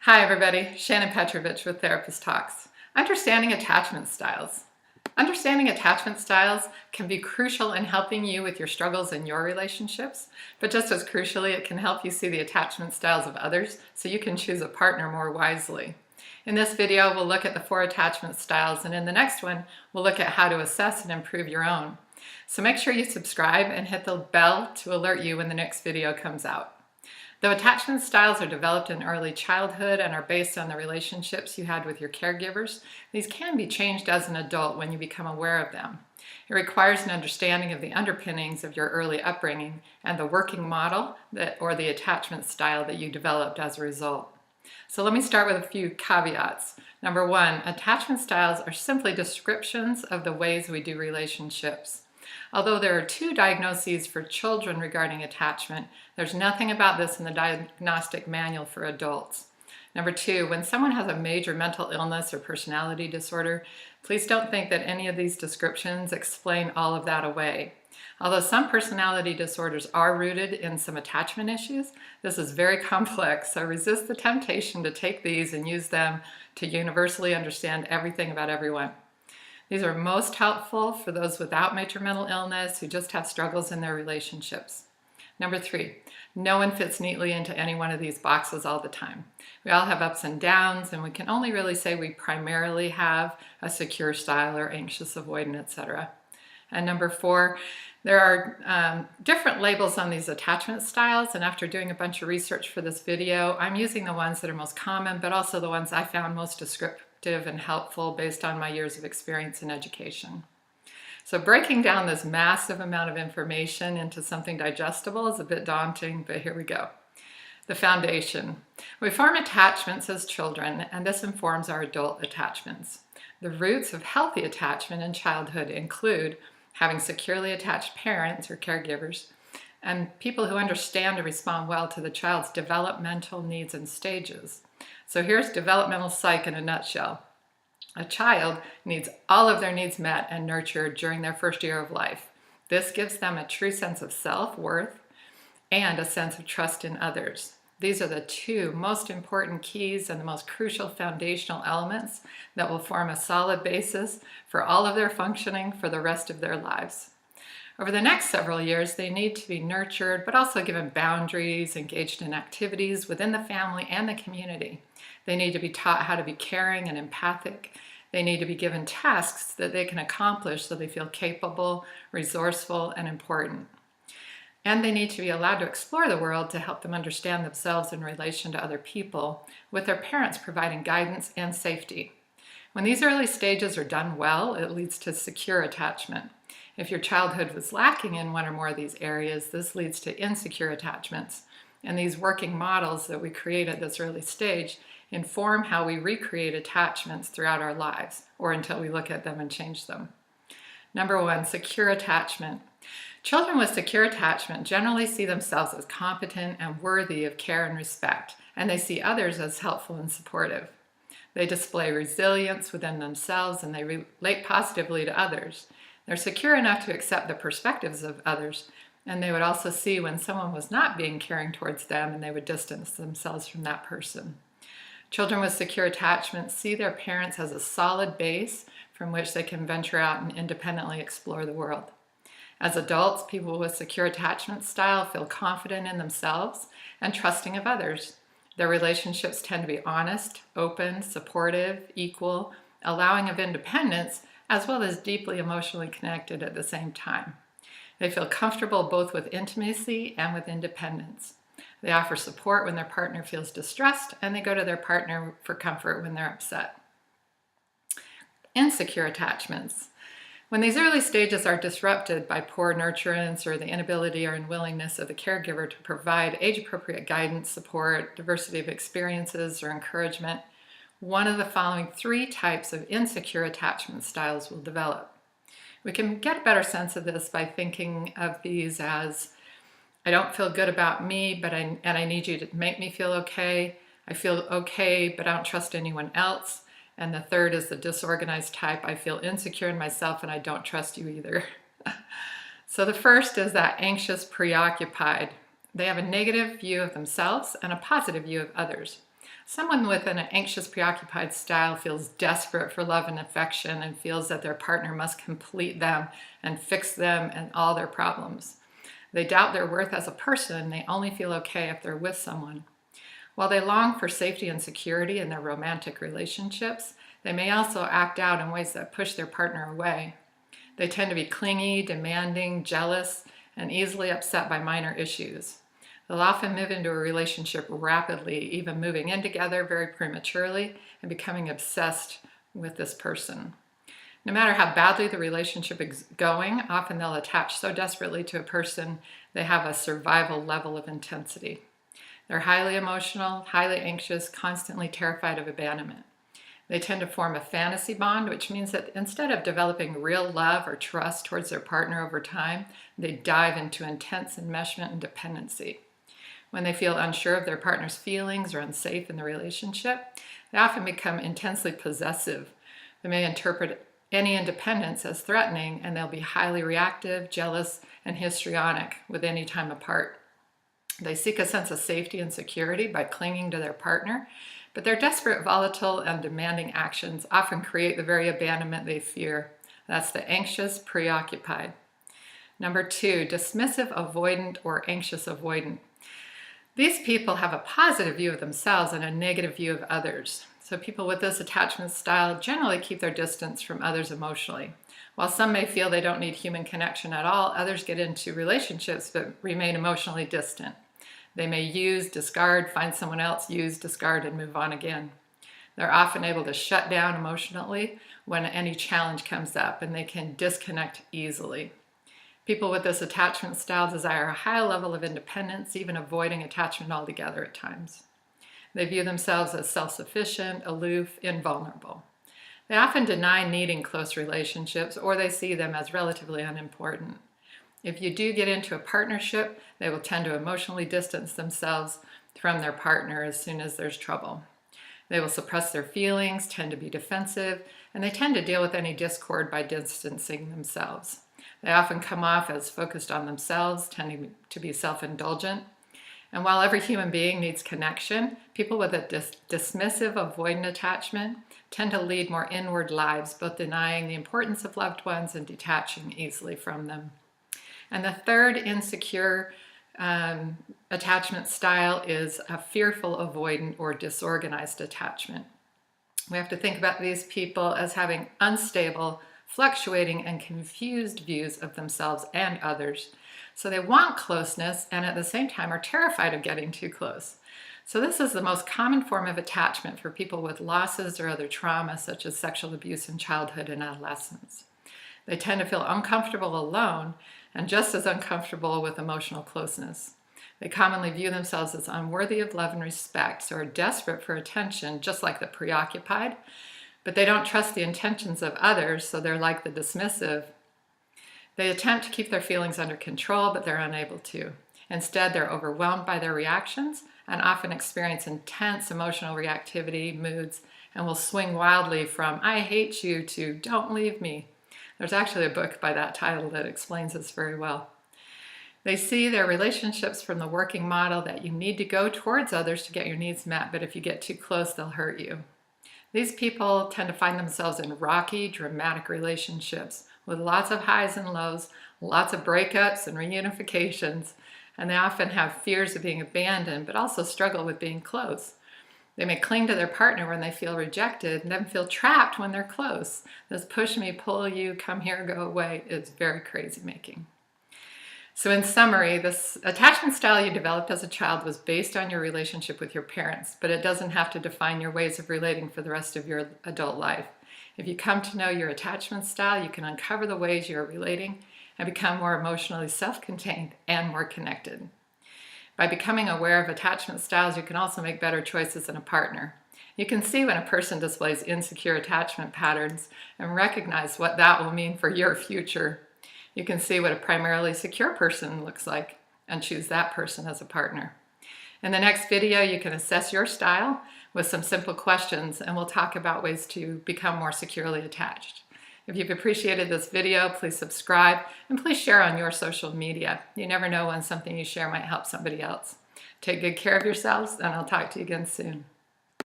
Hi everybody, Shannon Petrovich with Therapist Talks. Understanding attachment styles. Understanding attachment styles can be crucial in helping you with your struggles in your relationships, but just as crucially, it can help you see the attachment styles of others so you can choose a partner more wisely. In this video, we'll look at the 4 attachment styles, and in the next one, we'll look at how to assess and improve your own. So make sure you subscribe and hit the bell to alert you when the next video comes out. Though attachment styles are developed in early childhood and are based on the relationships you had with your caregivers, these can be changed as an adult when you become aware of them. It requires an understanding of the underpinnings of your early upbringing and the working model or the attachment style that you developed as a result. So let me start with a few caveats. Number 1, attachment styles are simply descriptions of the ways we do relationships. Although there are 2 diagnoses for children regarding attachment, there's nothing about this in the diagnostic manual for adults. Number 2, when someone has a major mental illness or personality disorder, please don't think that any of these descriptions explain all of that away. Although some personality disorders are rooted in some attachment issues, this is very complex, so resist the temptation to take these and use them to universally understand everything about everyone. These are most helpful for those without major mental illness who just have struggles in their relationships. Number 3, no one fits neatly into any one of these boxes all the time. We all have ups and downs, and we can only really say we primarily have a secure style or anxious avoidant, etc. And number 4, there are different labels on these attachment styles, and after doing a bunch of research for this video, I'm using the ones that are most common, but also the ones I found most descriptive and helpful based on my years of experience in education. So breaking down this massive amount of information into something digestible is a bit daunting, but here we go. The foundation. We form attachments as children, and this informs our adult attachments. The roots of healthy attachment in childhood include having securely attached parents or caregivers, and people who understand and respond well to the child's developmental needs and stages. So here's developmental psych in a nutshell. A child needs all of their needs met and nurtured during their first year of life. This gives them a true sense of self-worth and a sense of trust in others. These are the 2 most important keys and the most crucial foundational elements that will form a solid basis for all of their functioning for the rest of their lives. Over the next several years, they need to be nurtured, but also given boundaries, engaged in activities within the family and the community. They need to be taught how to be caring and empathic. They need to be given tasks that they can accomplish so they feel capable, resourceful, and important. And they need to be allowed to explore the world to help them understand themselves in relation to other people, with their parents providing guidance and safety. When these early stages are done well, it leads to secure attachment. If your childhood was lacking in one or more of these areas, this leads to insecure attachments. And these working models that we create at this early stage inform how we recreate attachments throughout our lives, or until we look at them and change them. Number 1, secure attachment. Children with secure attachment generally see themselves as competent and worthy of care and respect, and they see others as helpful and supportive. They display resilience within themselves, and they relate positively to others. They're secure enough to accept the perspectives of others, and they would also see when someone was not being caring towards them, and they would distance themselves from that person. Children with secure attachment see their parents as a solid base from which they can venture out and independently explore the world. As adults, people with secure attachment style feel confident in themselves and trusting of others. Their relationships tend to be honest, open, supportive, equal, allowing of independence, as well as deeply emotionally connected at the same time. They feel comfortable both with intimacy and with independence. They offer support when their partner feels distressed, and they go to their partner for comfort when they're upset. Insecure attachments. When these early stages are disrupted by poor nurturance or the inability or unwillingness of the caregiver to provide age-appropriate guidance, support, diversity of experiences, or encouragement, one of the following 3 types of insecure attachment styles will develop. We can get a better sense of this by thinking of these as, I don't feel good about me, and I need you to make me feel okay. I feel okay, but I don't trust anyone else. And the third is the disorganized type. I feel insecure in myself, and I don't trust you either. So the first is that anxious, preoccupied. They have a negative view of themselves and a positive view of others. Someone with an anxious, preoccupied style feels desperate for love and affection and feels that their partner must complete them and fix them and all their problems. They doubt their worth as a person and they only feel okay if they're with someone. While they long for safety and security in their romantic relationships, they may also act out in ways that push their partner away. They tend to be clingy, demanding, jealous, and easily upset by minor issues. They'll often move into a relationship rapidly, even moving in together very prematurely and becoming obsessed with this person. No matter how badly the relationship is going, often they'll attach so desperately to a person they have a survival level of intensity. They're highly emotional, highly anxious, constantly terrified of abandonment. They tend to form a fantasy bond, which means that instead of developing real love or trust towards their partner over time, they dive into intense enmeshment and dependency. When they feel unsure of their partner's feelings or unsafe in the relationship, they often become intensely possessive. They may interpret any independence as threatening, and they'll be highly reactive, jealous, and histrionic with any time apart. They seek a sense of safety and security by clinging to their partner, but their desperate, volatile, and demanding actions often create the very abandonment they fear. That's the anxious, preoccupied. Number 2, dismissive, avoidant, or anxious avoidant. These people have a positive view of themselves and a negative view of others. So people with this attachment style generally keep their distance from others emotionally. While some may feel they don't need human connection at all, others get into relationships but remain emotionally distant. They may use, discard, find someone else, use, discard, and move on again. They're often able to shut down emotionally when any challenge comes up, and they can disconnect easily. People with this attachment style desire a high level of independence, even avoiding attachment altogether at times. They view themselves as self-sufficient, aloof, invulnerable. They often deny needing close relationships, or they see them as relatively unimportant. If you do get into a partnership, they will tend to emotionally distance themselves from their partner as soon as there's trouble. They will suppress their feelings, tend to be defensive, and they tend to deal with any discord by distancing themselves. They often come off as focused on themselves, tending to be self-indulgent. And while every human being needs connection, people with a dismissive, avoidant attachment tend to lead more inward lives, both denying the importance of loved ones and detaching easily from them. And the third insecure attachment style is a fearful, avoidant, or disorganized attachment. We have to think about these people as having unstable, fluctuating, and confused views of themselves and others. So they want closeness and at the same time are terrified of getting too close. So this is the most common form of attachment for people with losses or other trauma, such as sexual abuse in childhood and adolescence. They tend to feel uncomfortable alone and just as uncomfortable with emotional closeness. They commonly view themselves as unworthy of love and respect, so are desperate for attention, just like the preoccupied, but they don't trust the intentions of others, so they're like the dismissive. They attempt to keep their feelings under control, but they're unable to. Instead, they're overwhelmed by their reactions and often experience intense emotional reactivity, moods, and will swing wildly from "I hate you" to "don't leave me." There's actually a book by that title that explains this very well. They see their relationships from the working model that you need to go towards others to get your needs met, but if you get too close, they'll hurt you. These people tend to find themselves in rocky, dramatic relationships with lots of highs and lows, lots of breakups and reunifications, and they often have fears of being abandoned, but also struggle with being close. They may cling to their partner when they feel rejected and then feel trapped when they're close. This push me, pull you, come here, go away is very crazy making. So in summary, this attachment style you developed as a child was based on your relationship with your parents, but it doesn't have to define your ways of relating for the rest of your adult life. If you come to know your attachment style, you can uncover the ways you are relating and become more emotionally self-contained and more connected. By becoming aware of attachment styles, you can also make better choices in a partner. You can see when a person displays insecure attachment patterns and recognize what that will mean for your future. You can see what a primarily secure person looks like and choose that person as a partner. In the next video, you can assess your style with some simple questions, and we'll talk about ways to become more securely attached. If you've appreciated this video, please subscribe and please share on your social media. You never know when something you share might help somebody else. Take good care of yourselves, and I'll talk to you again soon.